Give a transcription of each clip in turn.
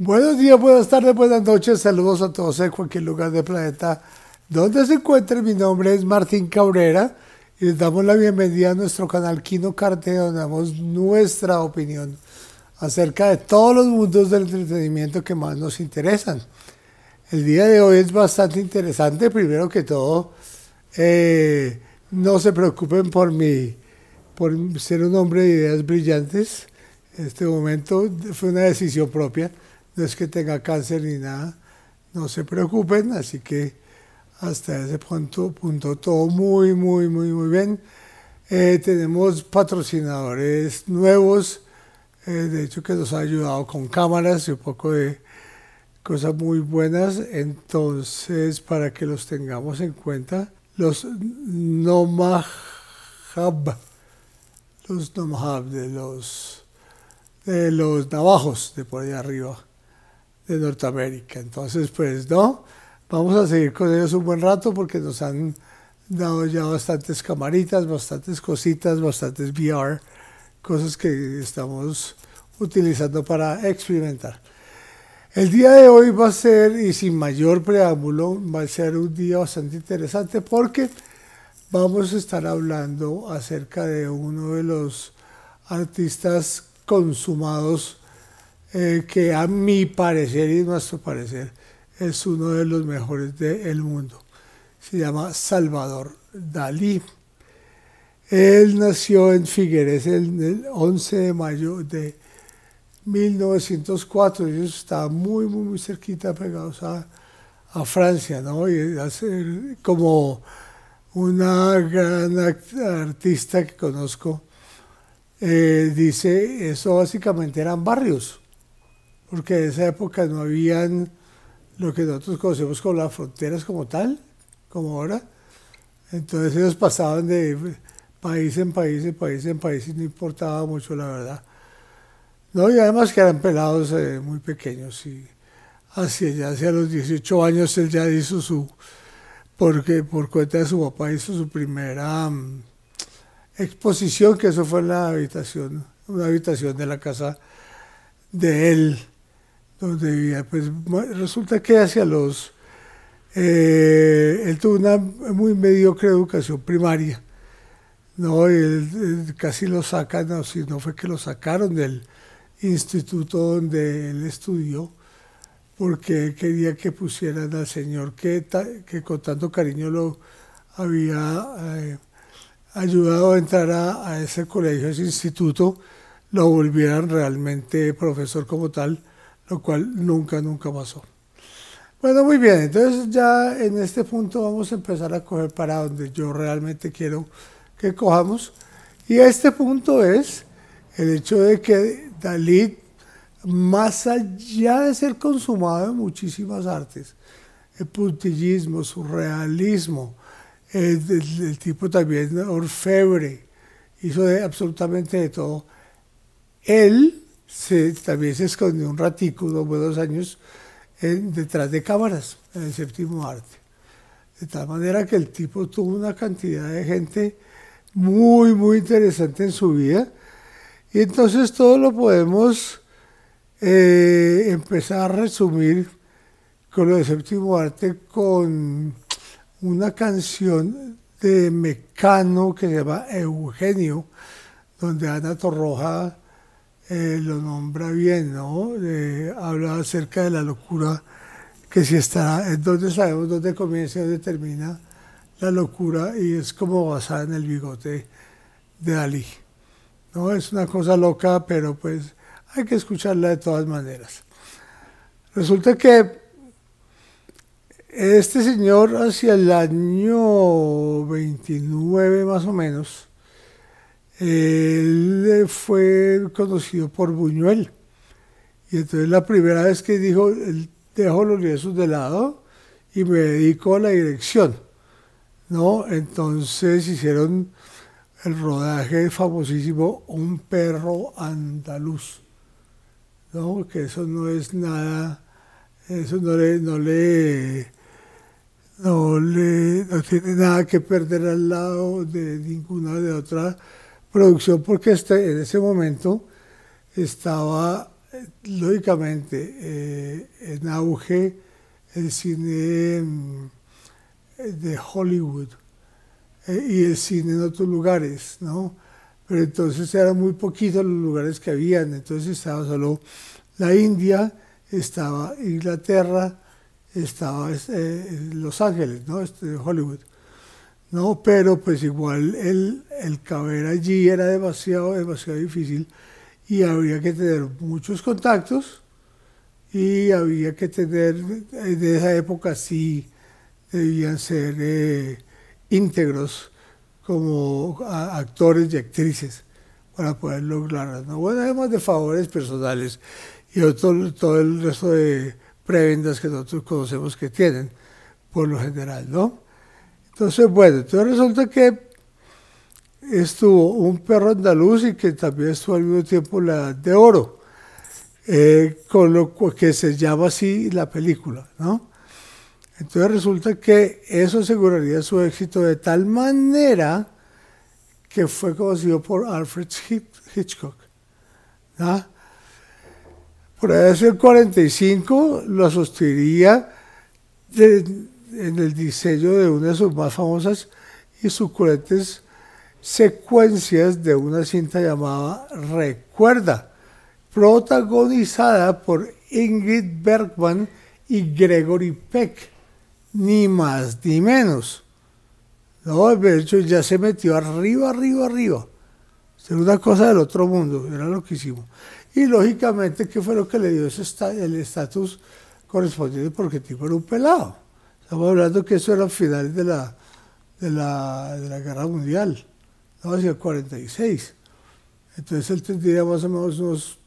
Buenos días, buenas tardes, buenas noches, saludos a todos en cualquier lugar del planeta donde se encuentren. Mi nombre es Martín Cabrera y les damos la bienvenida a nuestro canal Kino Carte, donde damos nuestra opinión acerca de todos los mundos del entretenimiento que más nos interesan. El día de hoy es bastante interesante. Primero que todo, no se preocupen por ser un hombre de ideas brillantes. En este momento fue una decisión propia. No es que tenga cáncer ni nada, no se preocupen, así que hasta ese punto todo muy bien. Tenemos patrocinadores nuevos, de hecho que nos ha ayudado con cámaras y un poco de cosas muy buenas, entonces para que los tengamos en cuenta, los Nomahab de los navajos de por allá arriba de Norteamérica. Entonces, pues no, vamos a seguir con ellos un buen rato porque nos han dado ya bastantes camaritas, bastantes cositas, bastantes VR, cosas que estamos utilizando para experimentar. El día de hoy va a ser, y sin mayor preámbulo, va a ser un día bastante interesante porque vamos a estar hablando acerca de uno de los artistas consumados que a mi parecer y nuestro parecer es uno de los mejores del mundo. Se llama Salvador Dalí. Él nació en Figueres el 11 de mayo de 1904. Ellos estaban muy cerquita, pegados a Francia, ¿no? Y hacer como una gran artista que conozco, dice, eso básicamente eran barrios, porque en esa época no habían lo que nosotros conocemos como las fronteras como tal, como ahora. Entonces ellos pasaban de país en país y no importaba mucho, la verdad. No, y además que eran pelados muy pequeños, y hacia los 18 años él ya hizo porque por cuenta de su papá hizo su primera exposición, que eso fue en una habitación de la casa de él, donde vivía. Pues resulta que él tuvo una muy mediocre educación primaria, ¿no? Él casi lo sacan, no, si no fue que lo sacaron del instituto donde él estudió, porque quería que pusieran al señor que con tanto cariño lo había ayudado a entrar a ese colegio, a ese instituto, lo volvieran realmente profesor como tal, lo cual nunca pasó. Bueno, muy bien, entonces ya en este punto vamos a empezar a coger para donde yo realmente quiero que cojamos, y este punto es el hecho de que Dalí, más allá de ser consumado en muchísimas artes, el puntillismo, surrealismo, el tipo también orfebre, hizo absolutamente de todo. Él también se escondió un ratico, unos buenos años, detrás de cámaras, en el séptimo arte. De tal manera que el tipo tuvo una cantidad de gente muy interesante en su vida. Y entonces todo lo podemos empezar a resumir con lo de séptimo arte, con una canción de Mecano que se llama Eugenio, donde Ana Torroja lo nombra bien, ¿no? Habla acerca de la locura, que si está, entonces sabemos dónde comienza y dónde termina la locura, y es como basada en el bigote de Dalí, ¿no? Es una cosa loca, pero pues hay que escucharla de todas maneras. Resulta que este señor, hacia el año 29 más o menos, él fue conocido por Buñuel. Y entonces la primera vez que dijo, dejo los lienzos de lado y me dedico a la dirección, ¿no? Entonces hicieron el rodaje famosísimo Un perro andaluz, ¿no? Que eso no es nada, eso no tiene nada que perder al lado de ninguna de otra producción, porque en ese momento estaba lógicamente, en auge el cine de Hollywood y el cine en otros lugares, ¿no? Pero entonces eran muy poquitos los lugares que habían, entonces estaba solo la India, estaba Inglaterra, estaba Los Ángeles, ¿no? Hollywood. No, pero pues igual el caber allí era demasiado, demasiado difícil y habría que tener muchos contactos y había que tener, de esa época sí debían ser íntegros como actores y actrices para poder lograrlas, ¿no? Bueno, además de favores personales y todo el resto de prebendas que nosotros conocemos que tienen, por lo general, ¿no? Entonces, bueno, entonces resulta que estuvo un perro andaluz y que también estuvo al mismo tiempo la Edad de Oro, con lo que se llama así la película, ¿no? Entonces resulta que eso aseguraría su éxito de tal manera que fue conocido por Alfred Hitchcock, ¿no? Por ahí hacia el 45 lo sostendría en el diseño de una de sus más famosas y suculentes secuencias de una cinta llamada Recuerda, protagonizada por Ingrid Bergman y Gregory Peck, ni más ni menos. No, de hecho ya se metió arriba, arriba, arriba. Era una cosa del otro mundo, era lo que hicimos. Y lógicamente, ¿qué fue lo que le dio el estatus correspondiente? Porque el tipo era un pelado. Estamos hablando que eso era a finales de la Guerra Mundial, ¿no? Hacia el 46. Entonces él tendría más o menos unos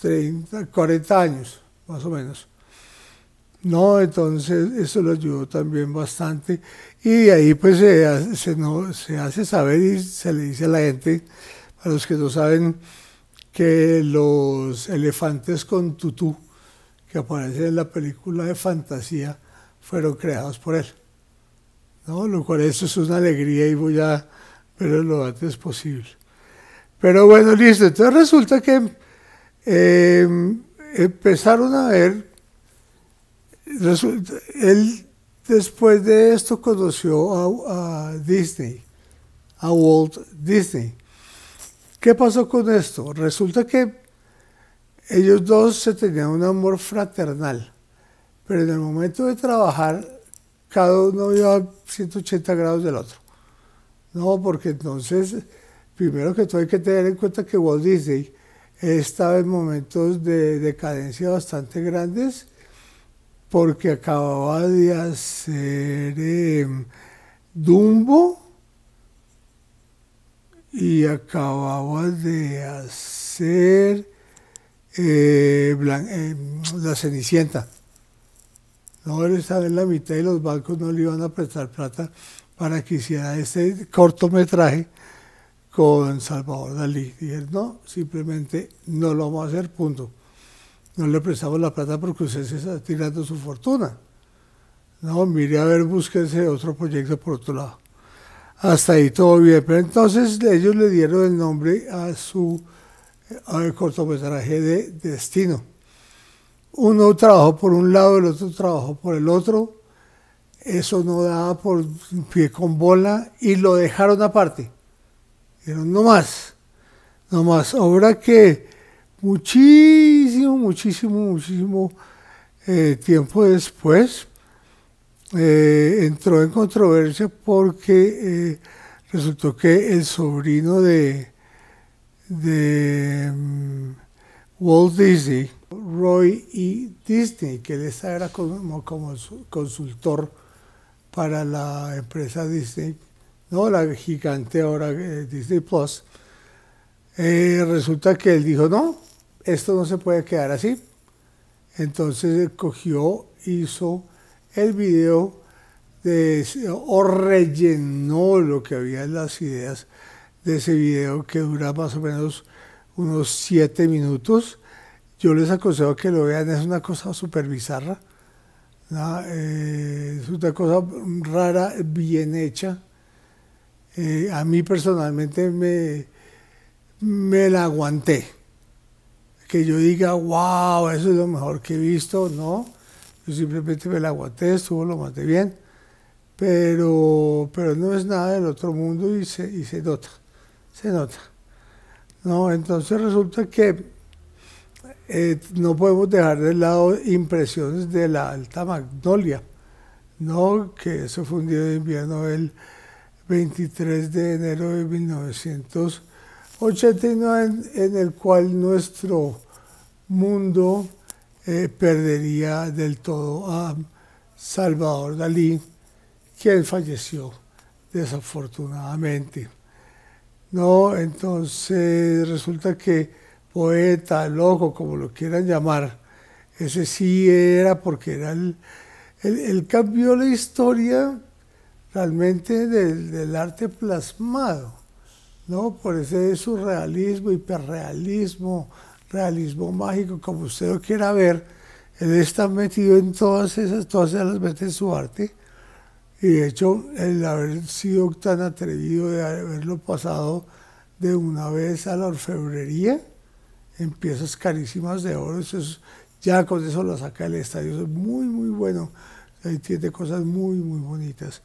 30, 40 años, más o menos. No, entonces eso lo ayudó también bastante. Y de ahí pues se hace saber y se le dice a la gente, a los que no saben, que los elefantes con tutú que aparecen en la película de fantasía fueron creados por él, ¿no? Lo cual eso es una alegría y voy a verlo lo antes posible. Pero bueno, listo. Entonces resulta que empezaron a ver, él después de esto conoció a Disney, a Walt Disney. ¿Qué pasó con esto? Resulta que ellos dos se tenían un amor fraternal, pero en el momento de trabajar, cada uno iba a 180 grados del otro. No, porque entonces, primero que todo hay que tener en cuenta que Walt Disney estaba en momentos de decadencia bastante grandes, porque acababa de hacer Dumbo y acababa de hacer La Cenicienta. No, él estaba en la mitad y los bancos no le iban a prestar plata para que hiciera este cortometraje con Salvador Dalí. Dije, no, simplemente no lo vamos a hacer, punto. No le prestamos la plata porque usted se está tirando su fortuna. No, mire a ver, búsquese otro proyecto por otro lado. Hasta ahí todo bien, pero entonces ellos le dieron el nombre a su cortometraje de Destino. Uno trabajó por un lado, el otro trabajó por el otro. Eso no daba por pie con bola y lo dejaron aparte. Dijeron, no más, no más. Obra que muchísimo tiempo después entró en controversia porque resultó que el sobrino de Walt Disney, Roy E. Disney, que él era como consultor para la empresa Disney, no la gigante ahora Disney Plus, resulta que él dijo, no, esto no se puede quedar así. Entonces cogió, hizo el video o rellenó lo que había en las ideas de ese video, que dura más o menos unos 7 minutos. Yo les aconsejo que lo vean, es una cosa súper bizarra, ¿no? Es una cosa rara, bien hecha. A mí personalmente me la aguanté. que yo diga, wow, eso es lo mejor que he visto, no. Yo simplemente me la aguanté, estuvo lo más de bien, pero no es nada del otro mundo y se nota, se nota. No, entonces resulta que no podemos dejar de lado impresiones de la Alta Magnolia, ¿no? Que eso fue un día de invierno el 23 de enero de 1989, en el cual nuestro mundo perdería del todo a Salvador Dalí, quien falleció desafortunadamente. No, entonces resulta que poeta, loco, como lo quieran llamar, ese sí era porque era él cambió la historia realmente del arte plasmado, ¿no? Por ese surrealismo, hiperrealismo, realismo mágico, como usted lo quiera ver, él está metido en todas esas las mete en su arte. Y de hecho, el haber sido tan atrevido de haberlo pasado de una vez a la orfebrería, en piezas carísimas de oro, eso es, ya con eso lo saca del estadio, eso es muy, muy bueno. Ahí tiene cosas muy, muy bonitas.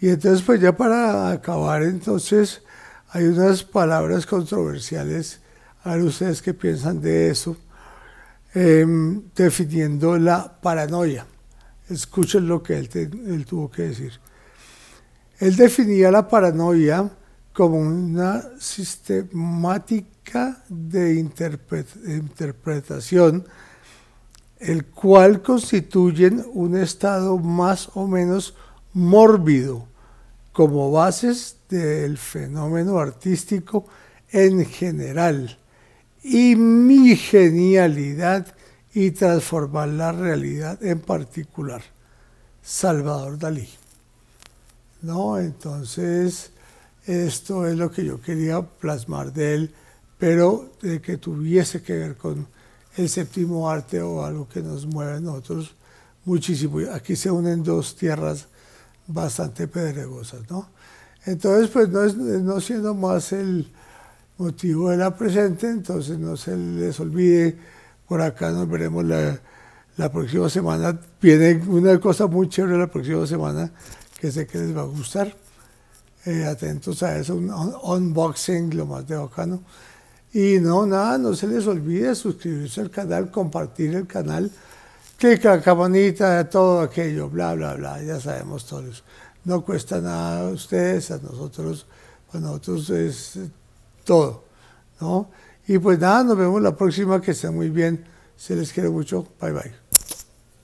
Y entonces, pues ya para acabar, entonces, hay unas palabras controversiales, a ver ustedes qué piensan de eso, definiendo la paranoia. Escuchen lo que él tuvo que decir. Él definía la paranoia como una sistemática de interpretación, el cual constituyen un estado más o menos mórbido como bases del fenómeno artístico en general y mi genialidad y transformar la realidad en particular. Salvador Dalí. ¿No? Entonces, esto es lo que yo quería plasmar de él, pero de que tuviese que ver con el séptimo arte o algo que nos mueve a nosotros muchísimo. Aquí se unen dos tierras bastante pedregosas, ¿no? Entonces, pues no siendo más el motivo de la presente, entonces no se les olvide, por acá nos veremos la próxima semana. Viene una cosa muy chévere la próxima semana que sé que les va a gustar. Atentos a eso, un unboxing, lo más de bacano. Y no, nada, no se les olvide suscribirse al canal, compartir el canal, clic a la campanita, todo aquello, bla, bla, bla, ya sabemos todos. No cuesta nada a ustedes, a nosotros es todo, ¿no? Y pues nada, nos vemos la próxima, que estén muy bien, se les quiere mucho, bye bye.